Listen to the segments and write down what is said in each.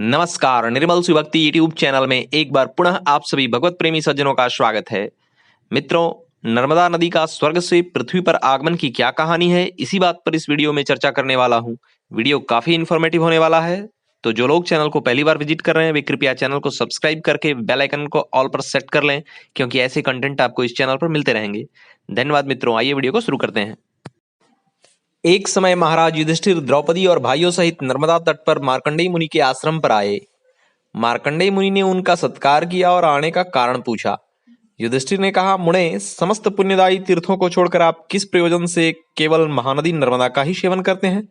नमस्कार, निर्मल सुभक्ति YouTube channel में एक बार पुनः आप सभी भगवत प्रेमी सज्जनों का स्वागत है। मित्रों, नर्मदा नदी का स्वर्ग से पृथ्वी पर आगमन की क्या कहानी है, इसी बात पर इस वीडियो में चर्चा करने वाला हूं। वीडियो काफी इन्फॉर्मेटिव होने वाला है, तो जो लोग चैनल को पहली बार विजिट कर रहे हैं वे कृपया चैनल को सब्सक्राइब करके बेल आइकन को ऑल पर सेट कर लें, क्योंकि ऐसे कंटेंट आपको इस चैनल पर मिलते रहेंगे। धन्यवाद मित्रों, आइए वीडियो को शुरू करते हैं। एक समय महाराज युधिष्ठिर द्रौपदी और भाइयों सहित नर्मदा तट पर मार्कंडेय मुनि के आश्रम पर आए। मार्कंडेय मुनि ने उनका सत्कार किया और आने का कारण पूछा। युधिष्ठिर ने कहा, मुने, समस्त पुण्यदायी तीर्थों को छोड़कर आप किस प्रयोजन से केवल महानदी नर्मदा का ही सेवन करते हैं?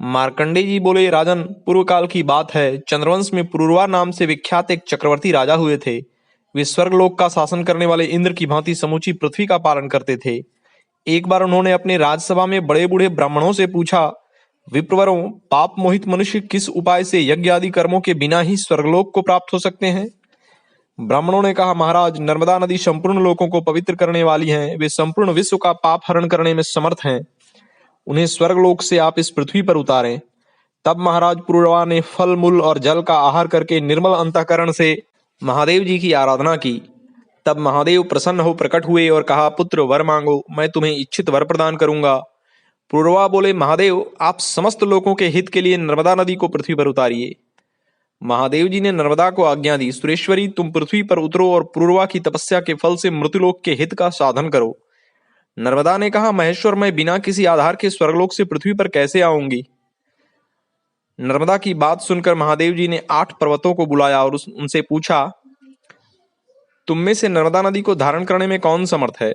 मार्कंडेय जी बोले, राजन, पूर्व काल की बात है। चंद्रवंश में पुरुरवा नाम से विख्यात एक चक्रवर्ती राजा हुए थे। वे स्वर्गलोक का शासन करने वाले इंद्र की भांति समूची पृथ्वी का पालन करते थे। एक बार उन्होंने अपने राजसभा में बड़े बूढ़े ब्राह्मणों से पूछा, विप्रवरों, पाप मोहित मनुष्य किस उपाय से यज्ञ आदि कर्मों के बिना ही स्वर्गलोक को प्राप्त हो सकते हैं? ब्राह्मणों ने कहा, महाराज, नर्मदा नदी संपूर्ण लोकों को पवित्र करने वाली है। वे संपूर्ण विश्व का पाप हरण करने में समर्थ हैं। उन्हें स्वर्गलोक से आप इस पृथ्वी पर उतारें। तब महाराज पुरुरवा ने फल, मूल और जल का आहार करके निर्मल अंतःकरण से महादेव जी की आराधना की। तब महादेव प्रसन्न हो प्रकट हुए और कहा, पुत्र, वर मांगो, मैं तुम्हें इच्छित वर प्रदान करूंगा। पुरुरवा बोले, महादेव, आप समस्त लोगों के हित के लिए नर्मदा नदी को पृथ्वी पर उतारिए। महादेव जी ने नर्मदा को आज्ञा दी, सुरेश्वरी, तुम पृथ्वी पर उतरो और पुरुरवा की तपस्या के फल से मृत्युलोक के हित का साधन करो। नर्मदा ने कहा, महेश्वर, मैं बिना किसी आधार के स्वर्गलोक से पृथ्वी पर कैसे आऊंगी? नर्मदा की बात सुनकर महादेव जी ने 8 पर्वतों को बुलाया और उनसे पूछा, तुम में से नर्मदा नदी को धारण करने में कौन समर्थ है?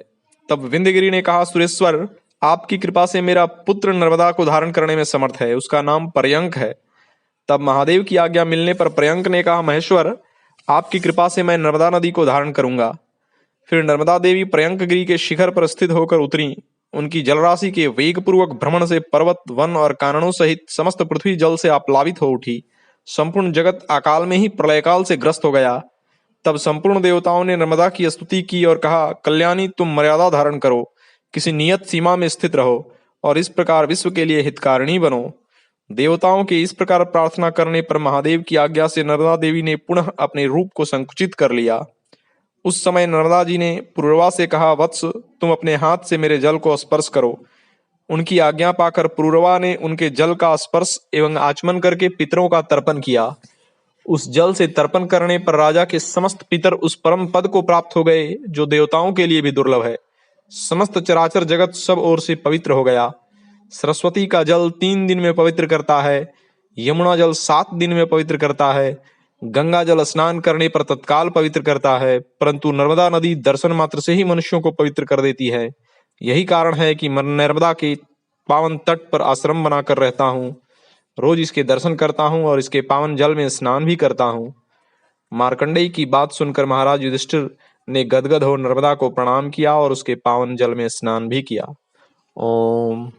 तब विंध्यगिरि ने कहा, सुरेश्वर, आपकी कृपा से मेरा पुत्र नर्मदा को धारण करने में समर्थ है। उसका नाम पर्यंक है। तब महादेव की आज्ञा मिलने पर पर्यंक ने कहा, महेश्वर, आपकी कृपा से मैं नर्मदा नदी को धारण करूंगा। फिर नर्मदा देवी पर्यंकगिरि के शिखर पर स्थित होकर उतरी। उनकी जलराशि के वेगपूर्वक भ्रमण से पर्वत, वन और काननों सहित समस्त पृथ्वी जल से आप्लावित हो उठी। संपूर्ण जगत अकाल में ही प्रलयकाल से ग्रस्त हो गया। तब संपूर्ण देवताओं ने नर्मदा की स्तुति की और कहा, कल्याणी, तुम मर्यादा धारण करो, किसी नियत सीमा में स्थित रहो और इस प्रकार विश्व के लिए हितकारिणी बनो। देवताओं के इस प्रकार प्रार्थना करने पर महादेव की आज्ञा से नर्मदा देवी ने पुनः अपने रूप को संकुचित कर लिया। उस समय नर्मदा जी ने पुरुरवा से कहा, वत्स, तुम अपने हाथ से मेरे जल को स्पर्श करो। उनकी आज्ञा पाकर पुरुरवा ने उनके जल का स्पर्श एवं आचमन करके पितरों का तर्पण किया। उस जल से तर्पण करने पर राजा के समस्त पितर उस परम पद को प्राप्त हो गए जो देवताओं के लिए भी दुर्लभ है। समस्त चराचर जगत सब ओर से पवित्र हो गया। सरस्वती का जल 3 दिन में पवित्र करता है। यमुना जल 7 दिन में पवित्र करता है। गंगा जल स्नान करने पर तत्काल पवित्र करता है, परंतु नर्मदा नदी दर्शन मात्र से ही मनुष्यों को पवित्र कर देती है। यही कारण है कि मैं नर्मदा के पावन तट पर आश्रम बनाकर रहता हूँ। रोज इसके दर्शन करता हूँ और इसके पावन जल में स्नान भी करता हूँ। मार्कंडेय की बात सुनकर महाराज युधिष्ठिर ने गदगद हो नर्मदा को प्रणाम किया और उसके पावन जल में स्नान भी किया। ओम।